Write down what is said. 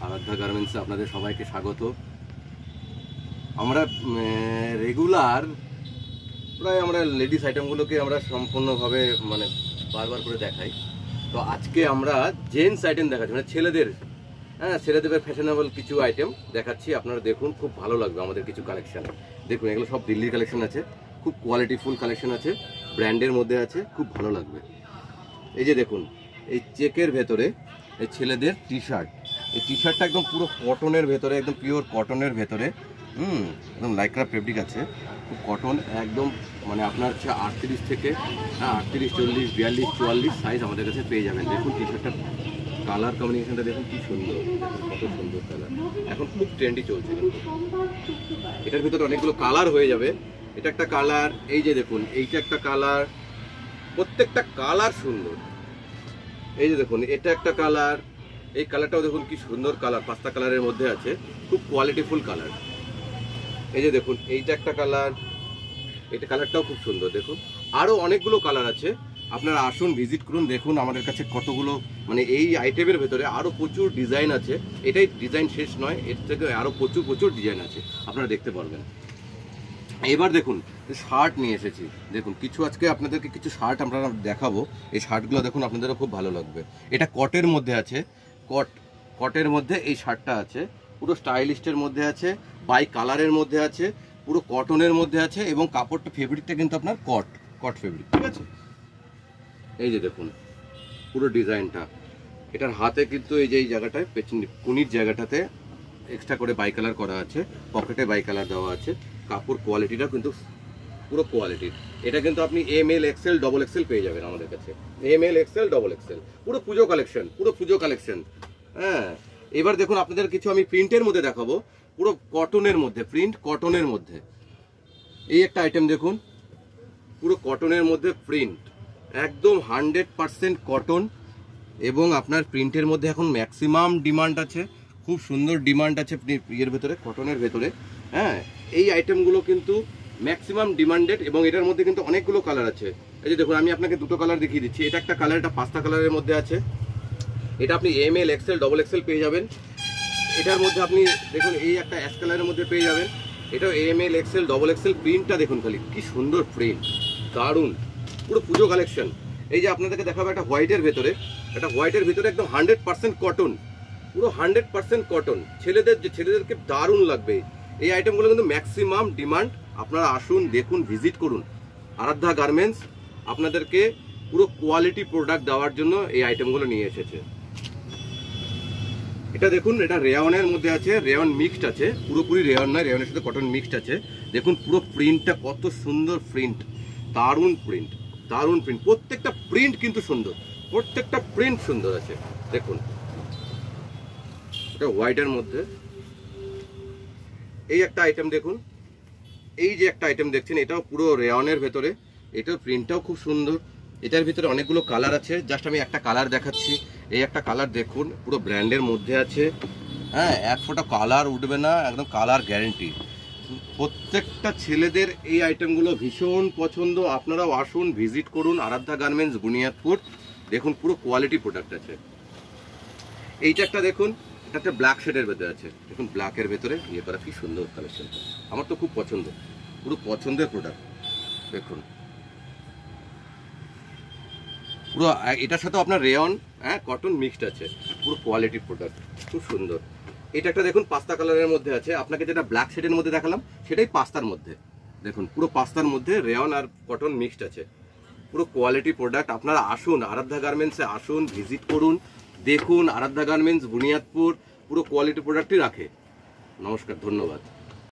আরাধ্যা গার্মেন্টসে আপনাদের সবাইকে স্বাগত। আমরা রেগুলার প্রায় আমরা লেডিস আইটেমগুলোকে আমরা সম্পূর্ণভাবে মানে বারবার করে দেখাই। তো আজকে আমরা জেন্টস আইটেম দেখাচ্ছি, মানে ছেলেদের, ছেলেদের ফ্যাশনেবল কিছু আইটেম দেখাচ্ছি। আপনারা দেখুন, খুব ভালো লাগবে আমাদের কিছু কালেকশন। দেখুন, এগুলো সব দিল্লির কালেকশন আছে, খুব কোয়ালিটিফুল কালেকশন আছে, ব্র্যান্ডের মধ্যে আছে, খুব ভালো লাগবে। এই যে দেখুন, এই চেকের ভেতরে এই ছেলেদের টি শার্ট, এই টি শার্টটা একদম পুরো কটনের ভেতরে, একদম পিওর কটনের ভেতরে, একদম লাইক্রা ফেব্রিক আছে, খুব কটন একদম। মানে আপনার হচ্ছে 38 থেকে 38, 40, 42, 44 সাইজ আমাদের কাছে পেয়ে যাবেন। দেখুন টি শার্টটা কালার কম্বিনেশনটা দেখুন কি সুন্দর, কত সুন্দর কালার, এখন খুব ট্রেন্ডি চলছে। এটার ভিতরে অনেকগুলো কালার হয়ে যাবে। এটা একটা কালার, এই যে দেখুন এইটা একটা কালার, প্রত্যেকটা কালার সুন্দর। এই যে দেখুন এটা একটা কালার, এই কালারটাও দেখুন কি সুন্দর কালার, 5টা কালারের মধ্যে আছে, খুব কোয়ালিটিফুল কালার। এই যে দেখুন এইটা একটা কালার, এটা কালারটাও খুব সুন্দর। দেখুন আরও অনেকগুলো কালার আছে, আপনারা আসুন ভিজিট করুন, দেখুন আমাদের কাছে কতগুলো, মানে এই আইটেমের ভেতরে আরও প্রচুর ডিজাইন আছে। এটাই ডিজাইন শেষ নয়, এর থেকে আরও প্রচুর ডিজাইন আছে, আপনারা দেখতে পারবেন। এবার দেখুন শার্ট নিয়ে এসেছি। দেখুন কিছু আজকে আপনাদেরকে কিছু শার্ট আমরা দেখাবো। এই শার্টগুলো দেখুন, আপনাদেরও খুব ভালো লাগবে। এটা কটের মধ্যে আছে, কটের মধ্যে এই শার্টটা আছে, পুরো স্টাইলিস্টের মধ্যে আছে, বাই কালারের মধ্যে আছে, পুরো কটনের মধ্যে আছে, এবং কাপড়টা ফেব্রিকটা কিন্তু আপনার কট ফেব্রিক, ঠিক আছে। এই যে দেখুন পুরো ডিজাইনটা, এটার হাতে কিন্তু এই যে এই জায়গাটায় পেছন কুনির জায়গাটাতে এক্সট্রা করে বাই কালার করা আছে, পকেটে বাই কালার দেওয়া আছে। কাপড় কোয়ালিটিটা কিন্তু পুরো কোয়ালিটির। এটা কিন্তু আপনি ML, XL, XXL পেয়ে যাবেন আমাদের কাছে। ML, XL, XXL পুরো পুজো কালেকশন। হ্যাঁ, এবার দেখুন আপনাদের কিছু আমি প্রিন্টের মধ্যে দেখাবো, পুরো কটনের মধ্যে, প্রিন্ট কটনের মধ্যে। এই একটা আইটেম দেখুন, পুরো কটনের মধ্যে প্রিন্ট, একদম 100% কটন, এবং আপনার প্রিন্টের মধ্যে এখন ম্যাক্সিমাম ডিমান্ড আছে, খুব সুন্দর ডিমান্ড আছে এর ভেতরে, কটনের ভেতরে। হ্যাঁ, এই আইটেমগুলো কিন্তু ম্যাক্সিমাম ডিমান্ডেড, এবং এটার মধ্যে কিন্তু অনেকগুলো কালার আছে। এই যে দেখুন আমি আপনাকে দুটো কালার দেখিয়ে দিচ্ছি। এটা একটা কালার, এটা 5টা কালারের মধ্যে আছে। এটা আপনি ML, XL, XXL পেয়ে যাবেন। এটার মধ্যে আপনি দেখুন এই একটা অ্যাশ কালারের মধ্যে পেয়ে যাবেন। এটাও ML, XL, XXL। প্রিন্টটা দেখুন খালি কি সুন্দর প্রিন্ট, দারুণ, পুরো পুজো কালেকশন। এই যে আপনাদেরকে দেখাবো একটা হোয়াইটের ভেতরে, একটা হোয়াইটের ভেতরে একদম 100% কটন, পুরো 100% কটন। ছেলেদেরকে দারুণ লাগবে এই আইটেমগুলো, কিন্তু ম্যাক্সিমাম ডিমান্ড। আপনারা আসুন, দেখুন, ভিজিট করুন। আরাধ্যা গার্মেন্টস আপনাদেরকে পুরো কোয়ালিটি প্রোডাক্ট দেওয়ার জন্য এই আইটেমগুলো নিয়ে এসেছে। এটা দেখুন, এটা রেয়নের মধ্যে আছে, রেয়ন মিক্সড আছে, পুরোপুরি রেয়ন নয়, রেয়নের সাথে কটন মিক্সড আছে। দেখুন পুরো প্রিন্টটা কত সুন্দর, প্রিন্ট দারুণ, প্রত্যেকটা প্রিন্ট কিন্তু সুন্দর, প্রত্যেকটা প্রিন্ট সুন্দর আছে। দেখুন এটা হোয়াইটের মধ্যে এই একটা আইটেম দেখুন, এই যে একটা আইটেম দেখছেন, এটাও পুরো রেয়নের ভেতরে, এটাও প্রিন্টটাও খুব সুন্দর। এটার ভিতরে অনেকগুলো কালার আছে, জাস্ট আমি একটা কালার দেখাচ্ছি। এই একটা কালার দেখুন, পুরো ব্র্যান্ডের মধ্যে আছে। হ্যাঁ, এক ফোঁটা কালার উঠবে না, একদম কালার গ্যারেন্টি। প্রত্যেকটা ছেলেদের এই আইটেমগুলো ভীষণ পছন্দ। আপনারাও আসুন, ভিজিট করুন আরাধ্যা গার্মেন্টস, বুনিয়াদপুর। দেখুন পুরো কোয়ালিটি প্রোডাক্ট আছে। এইটা একটা দেখুন, এটা একটা ব্ল্যাক শেডের ভেতরে আছে। দেখুন ব্ল্যাকের ভেতরে ইয়ে করা, কি সুন্দর কালেকশনটা, আমার তো খুব পছন্দ, পুরো পছন্দের প্রোডাক্ট। দেখুন পুরো এটার সাথে আপনার রেয়ন, কটন মিক্সড আছে, পুরো কোয়ালিটি প্রোডাক্ট, খুব সুন্দর। এটা একটা দেখুন 5টা কালারের মধ্যে আছে, আপনাকে যেটা ব্ল্যাক শেডের মধ্যে দেখালাম সেটাই 5টার মধ্যে। দেখুন পুরো 5টার মধ্যে রেয়ন আর কটন মিক্সড আছে, পুরো কোয়ালিটি প্রোডাক্ট। আপনারা আসুন আরাধ্যা গার্মেন্টসে, আসুন ভিজিট করুন, দেখুন। আরাধ্যা গার্মেন্টস, বুনিয়াদপুর পুরো কোয়ালিটি প্রোডাক্টই রাখে। নমস্কার, ধন্যবাদ।